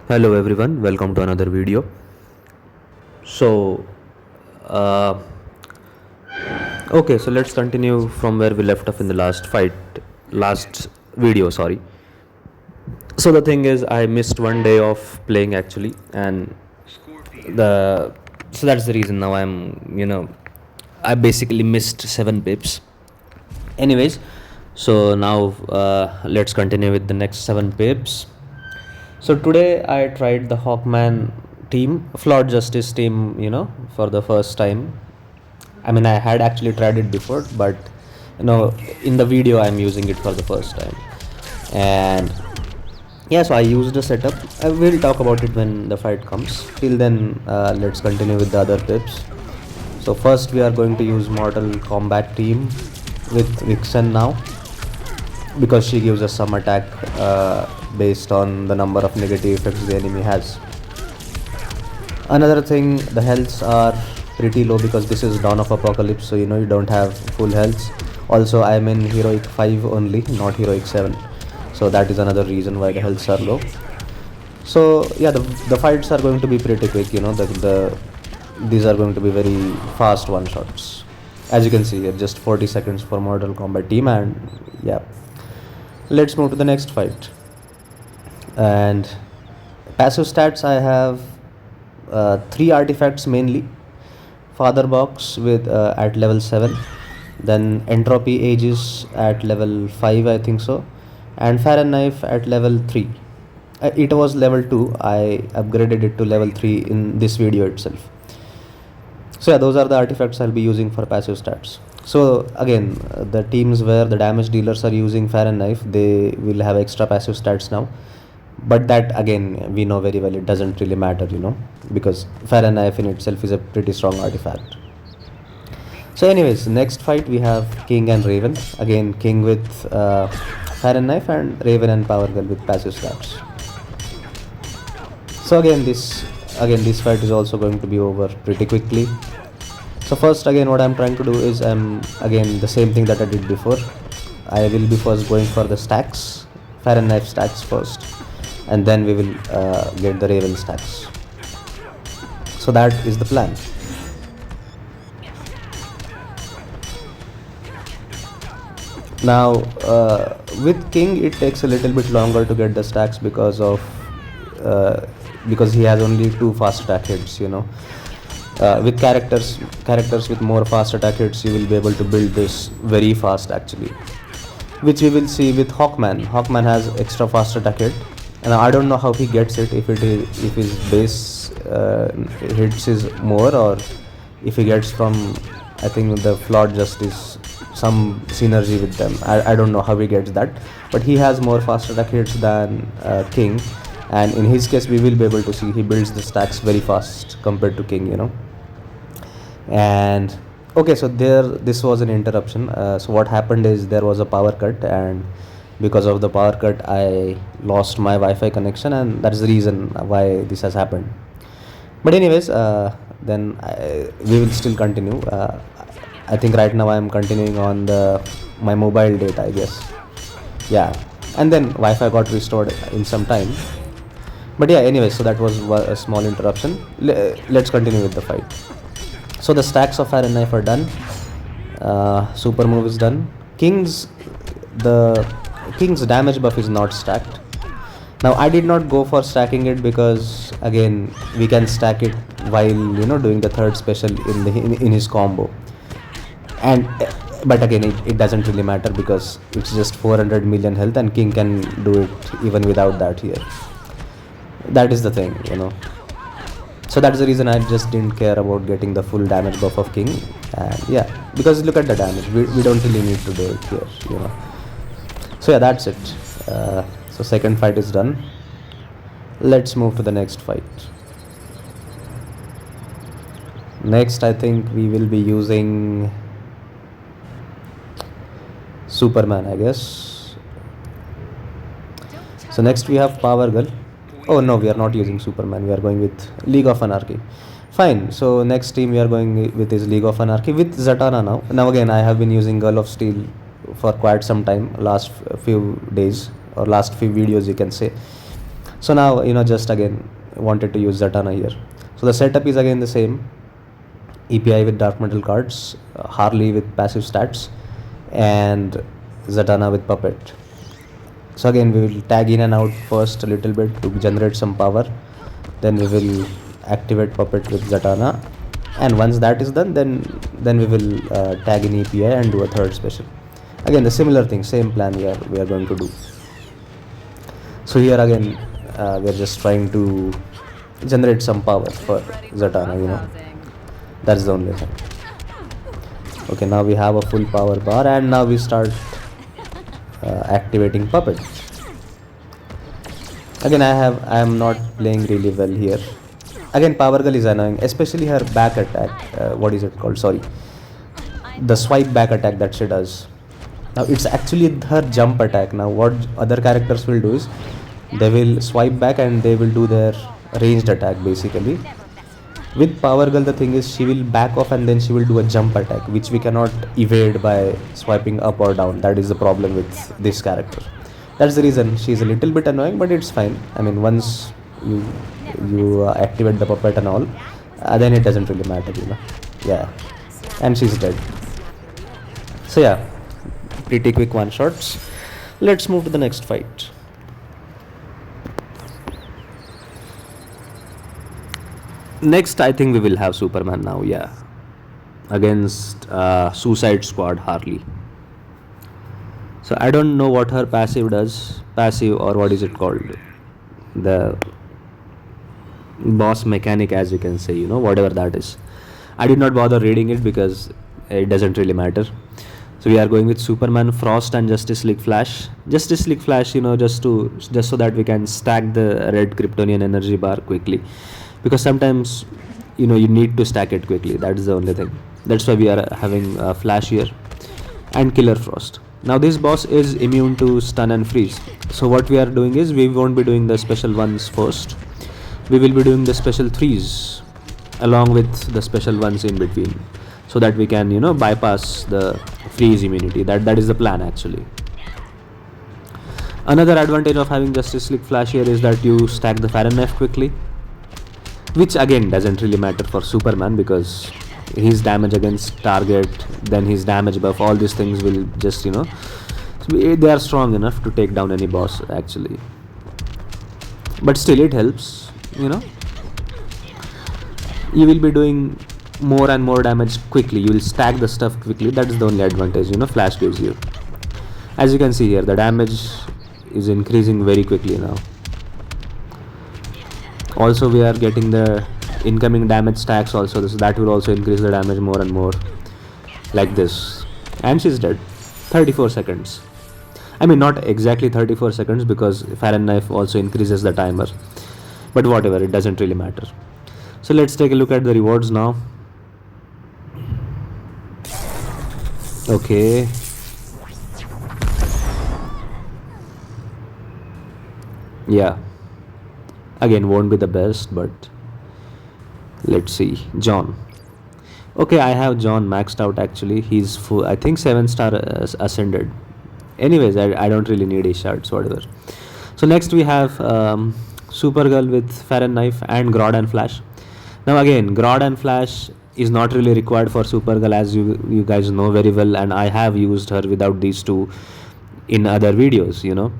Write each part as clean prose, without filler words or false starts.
Hello everyone, welcome to another video. So, uh, so let's continue from where we left off in the last video. Sorry. So the thing is, I missed one day of playing actually, and the so that's the reason now I basically missed 7 pips. Anyways, so now let's continue with the next 7 pips. So today I tried the Hawkman team, Flawed Justice team, for the first time. I mean, I had actually tried it before, but in the video I'm using it for the first time. And yeah, so I used the setup. I will talk about it when the fight comes. Till then, let's continue with the other pips. So first we are going to use Mortal Kombat team with Vixen now, because she gives us some attack based on the number of negative effects the enemy has. Another thing, the healths are pretty low because this is Dawn of Apokolips, so you don't have full healths. Also, I'm in Heroic 5 only, not Heroic 7, so that is another reason why the healths are low. So yeah, the fights are going to be pretty quick. These are going to be very fast one shots. As you can see here, just 40 seconds for Mortal Kombat team. And yeah, let's move to the next fight. And passive stats, I have 3 artifacts mainly. Father Box with at level 7, then Entropy Aegis at level 5, I think so, and Farron Knife at level 3. It was level 2, I upgraded it to level 3 in this video itself. So yeah, those are the artifacts I'll be using for passive stats. So again, the teams where the damage dealers are using Farron Knife, they will have extra passive stats now. But that again, we know very well it doesn't really matter, because Farron Knife in itself is a pretty strong artifact. So anyways, next fight we have King and Raven. Again, King with Farron Knife and Raven and Power Girl with passive stats. So again this fight is also going to be over pretty quickly. So first, again, what I'm trying to do is again the same thing that I did before. I will be first going for the stacks, Farron Knife stacks first, and then we will get the Raven stacks. So that is the plan. Now with King it takes a little bit longer to get the stacks because he has only 2 fast attack hits. With characters with more fast attack hits, you will be able to build this very fast actually, which we will see with Hawkman. Hawkman has extra fast attack hit, and I don't know how he gets it, if his base hits is more, or if he gets from, I think, the Flawed Justice, some synergy with them. I don't know how he gets that, but he has more fast attack hits than King, and in his case we will be able to see he builds the stacks very fast compared to King. And okay, so this was an interruption. So what happened is there was a power cut, and because of the power cut I lost my Wi-Fi connection, and that is the reason why this has happened. But anyways, then we will still continue. I think right now I am continuing on my mobile data, I guess. Yeah, and then Wi-Fi got restored in some time. But yeah, anyway, so that was a small interruption. Let's continue with the fight. So the stacks of Farron Knife are done. Super move is done. King's damage buff is not stacked. Now I did not go for stacking it because again we can stack it while doing the third special in his combo. But again it doesn't really matter because it's just 400 million health, and King can do it even without that here. That is the thing, So that's the reason I just didn't care about getting the full damage buff of King. And yeah, because look at the damage, we don't really need to do it here, So yeah, that's it. So second fight is done. Let's move to the next fight. Next, I think we will be using Superman, I guess. So next we have Power Girl. Oh no, we are not using Superman, we are going with League of Anarchy. Fine, so next team we are going with is League of Anarchy with Zatanna now. Now again, I have been using Girl of Steel for quite some time, last few days or last few videos you can say. So now, just again wanted to use Zatanna here. So the setup is again the same: EPI with dark metal cards, Harley with passive stats, and Zatanna with puppet. So again we will tag in and out first a little bit to generate some power, then we will activate puppet with Zatanna, and once that is done, then we will tag in EPI and do a third special. Again the similar thing, same plan we are going to do. So here again we are just trying to generate some power for Zatanna, that's the only thing. Okay, now we have a full power bar, and now we start activating puppet. Again I am not playing really well here. Again Power Girl is annoying, especially her back attack, what is it called, sorry, the swipe back attack that she does. Now it's actually her jump attack. Now what other characters will do is they will swipe back and they will do their ranged attack basically. With Power Girl the thing is she will back off and then she will do a jump attack, which we cannot evade by swiping up or down. That is the problem with this character. That's the reason she is a little bit annoying, but it's fine. I mean, once you activate the puppet and all, then it doesn't really matter, yeah. And she's dead. So yeah, pretty quick one shots. Let's move to the next fight. Next I think we will have Superman now, yeah, against Suicide Squad Harley. So I don't know what her passive does, or what is it called, the boss mechanic, as you can say, whatever that is. I did not bother reading it because it doesn't really matter. So we are going with Superman, Frost and Justice League Flash. Justice League Flash, just so that we can stack the red Kryptonian energy bar quickly, because sometimes you need to stack it quickly. That's the only thing. That's why we are having Flash here and Killer Frost. Now this boss is immune to stun and freeze. So what we are doing is we won't be doing the special ones first. We will be doing the special threes along with the special ones in between, so that we can bypass the freeze immunity. That is the plan actually. Another advantage of having Justice League Flash here is that you stack the Fahrenheit quickly, which again doesn't really matter for Superman, because his damage against target, then his damage buff, all these things will just they are strong enough to take down any boss actually. But still it helps, you will be doing more and more damage quickly. You will stack the stuff quickly. That is the only advantage Flash gives you. As you can see here, the damage is increasing very quickly now. Also we are getting the incoming damage stacks also, so that will also increase the damage more and more, like this. And she's dead. 34 seconds. I mean, not exactly 34 seconds, because Fahrenheit also increases the timer, but whatever, it doesn't really matter. So let's take a look at the rewards now. Okay, yeah, again won't be the best, but let's see. John. Okay, I have John maxed out actually. He's full, I think 7-star ascended. Anyways, I don't really need his shards, whatever. So next we have Supergirl with Fahrenheit and Grodd and Flash. Now again, Grodd and Flash is not really required for Supergirl, as you guys know very well, and I have used her without these two in other videos,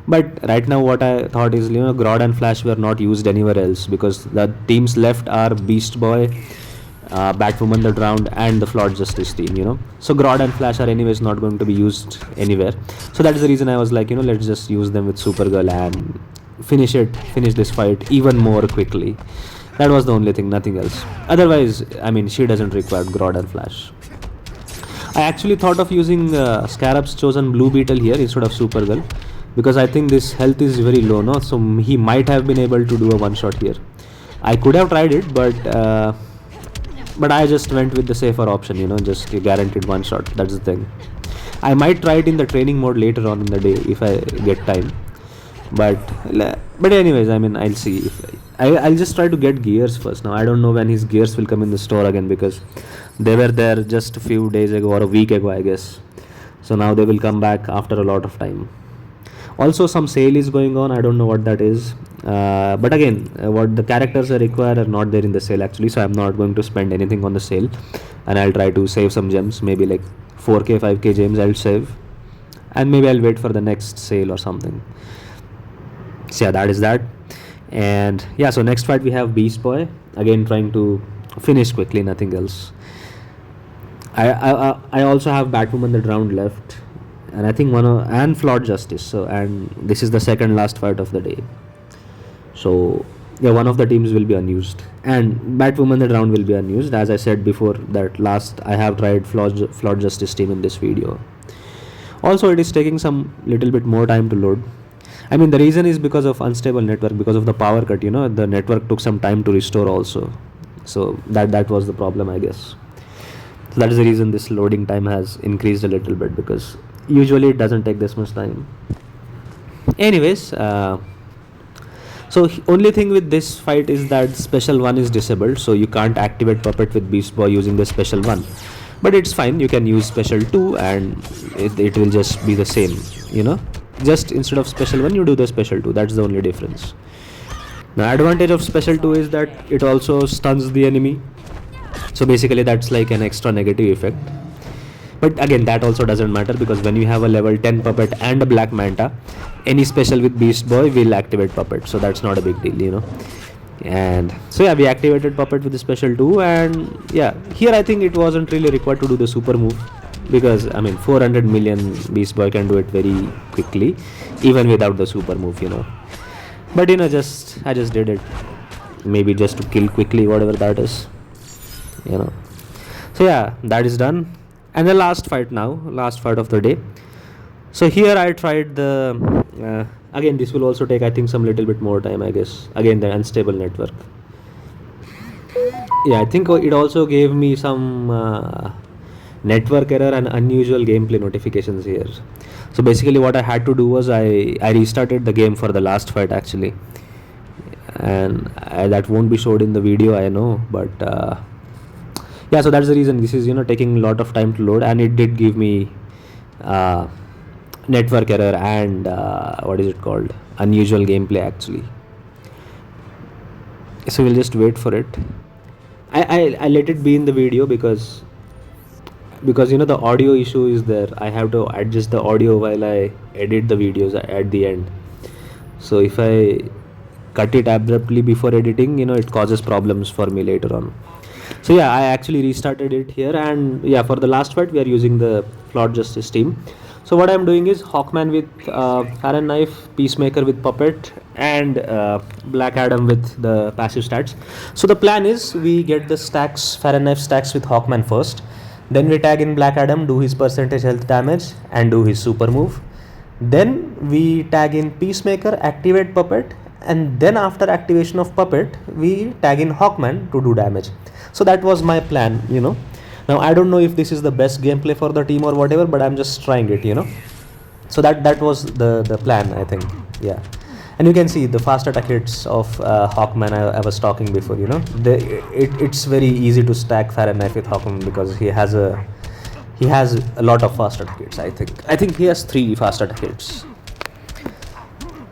But right now what I thought is, Grodd and Flash were not used anywhere else, because the teams left are Beast Boy, Batwoman the Drowned, and the Flawed Justice team, So Grodd and Flash are anyways not going to be used anywhere. So that is the reason I was like, let's just use them with Supergirl and finish this fight even more quickly. That was the only thing, nothing else. Otherwise, I mean, she doesn't require Grodd and Flash. I actually thought of using Scarab's chosen Blue Beetle here instead of Supergirl, because I think this health is very low, no? So he might have been able to do a one-shot here. I could have tried it, but I just went with the safer option, just a guaranteed one-shot. That's the thing. I might try it in the training mode later on in the day if I get time. But anyways, I mean, I'll see. I'll just try to get gears first. Now I don't know when his gears will come in the store again, because they were there just a few days ago or a week ago, I guess. So now they will come back after a lot of time. Also, some sale is going on. I don't know what that is. But again, what the characters I require are not there in the sale actually, so I'm not going to spend anything on the sale, and I'll try to save some gems, maybe like 4k 5k gems I'll save, and maybe I'll wait for the next sale or something. So yeah, that is that. And yeah, so next fight we have Beast Boy, again trying to finish quickly, nothing else. I also have Batwoman the round left, and I think and Flawed Justice. So, and this is the second last fight of the day. So yeah, one of the teams will be unused, and Batwoman the round will be unused. As I said before, that last I have tried Flawed Justice team in this video. Also, it is taking some little bit more time to load. I mean, the reason is because of unstable network, because of the power cut. You know, the network took some time to restore also. So that was the problem, I guess. So that is the reason this loading time has increased a little bit, because usually it doesn't take this much time. Anyways, so only thing with this fight is that special 1 is disabled, so you can't activate puppet with Beast Boy using the special 1. But it's fine, you can use special 2 and it will just be the same, you know. Just instead of special 1 you do the special 2, that's the only difference. Now advantage of special 2 is that it also stuns the enemy, so basically that's like an extra negative effect. But again, that also doesn't matter, because when you have a level 10 puppet and a black manta, any special with Beast Boy will activate puppet, so that's not a big deal, you know. And so yeah, we activated puppet with the special 2, and yeah, here I think it wasn't really required to do the super move, because I mean 400 million Beast Boy can do it very quickly even without the super move, you know. But you know, I just did it, maybe just to kill quickly, whatever that is, you know. So yeah, that is done. And the last fight of the day. So here I tried the again, this will also take I think some little bit more time, I guess. Again, the unstable network. Yeah, I think it also gave me some network error and unusual gameplay notifications here. So basically what I had to do was I restarted the game for the last fight actually, and that won't be showed in the video, I know, but yeah, so that's the reason this is, you know, taking a lot of time to load, and it did give me network error and what is it called, unusual gameplay actually. So we'll just wait for it. I let it be in the video because you know the audio issue is there. I have to adjust the audio while I edit the videos at the end. So if I cut it abruptly before editing, you know, it causes problems for me later on. So yeah, I actually restarted it here, and yeah, for the last fight we are using the Flawed Justice team. So what I'm doing is Hawkman with Iron Knife, Peacemaker with Puppet, and Black Adam with the passive stats. So the plan is we get the stacks, Fahrenheit stacks with Hawkman first, then we tag in Black Adam, do his percentage health damage and do his super move. Then we tag in Peacemaker, activate Puppet, and then after activation of Puppet we tag in Hawkman to do damage. So that was my plan, you know. Now I don't know if this is the best gameplay for the team or whatever, but I'm just trying it, you know. So that was the plan, I think. Yeah, and you can see the fast attack hits of Hawkman I was talking before, you know. It's very easy to stack Fahrenheit with Hawkman because he has a lot of fast attack hits. I think he has 3 fast attack hits.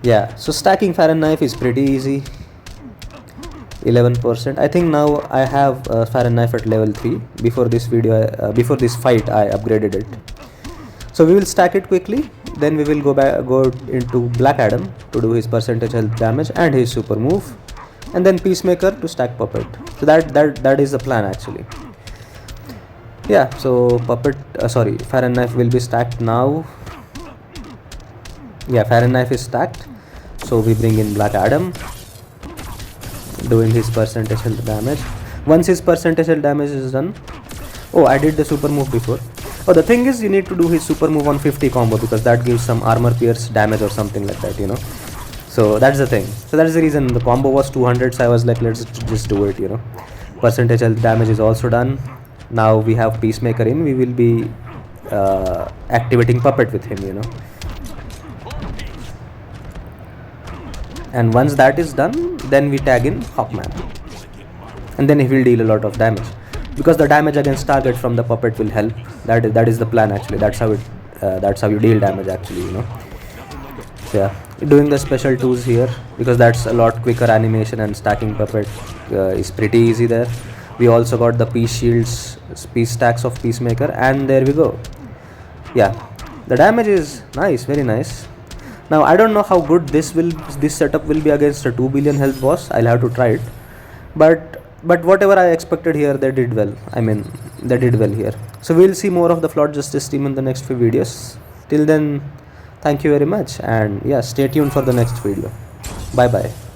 Yeah, so stacking Fahrenheit is pretty easy. 11%. I think now I have Fahrenheit at level 3. Before this fight I upgraded it. So we will stack it quickly, then we will go into Black Adam to do his percentage health damage and his super move, and then Peacemaker to stack Puppet. So that is the plan actually. Yeah, so Fahrenheit will be stacked now. Yeah, Fahrenheit is stacked. So we bring in Black Adam, doing his percentage health damage. Once his percentage health damage is done, oh, I did the super move before. Oh, the thing is you need to do his super move on 50 combo, because that gives some armor pierce damage or something like that, you know. So that's the thing. So that's the reason the combo was 200, so I was like, let's just do it, you know. Percentage health damage is also done. Now we have Peacemaker in, we will be activating Puppet with him, you know. And once that is done, then we tag in Hawkman, and then he will deal a lot of damage, because the damage against target from the Puppet will help. That is the plan actually. That's how you deal damage actually, you know. So yeah, doing the special tools here, because that's a lot quicker animation, and stacking puppet is pretty easy there. We also got the piece shields, piece stacks of Peacemaker, and there we go. Yeah, the damage is nice, very nice. Now I don't know how good this setup will be against a 2 billion health boss. I'll have to try it, but whatever I expected here, they did well. I mean, they did well here. So we'll see more of the Flawed Justice team in the next few videos. Till then, thank you very much, and yeah, stay tuned for the next video. Bye bye.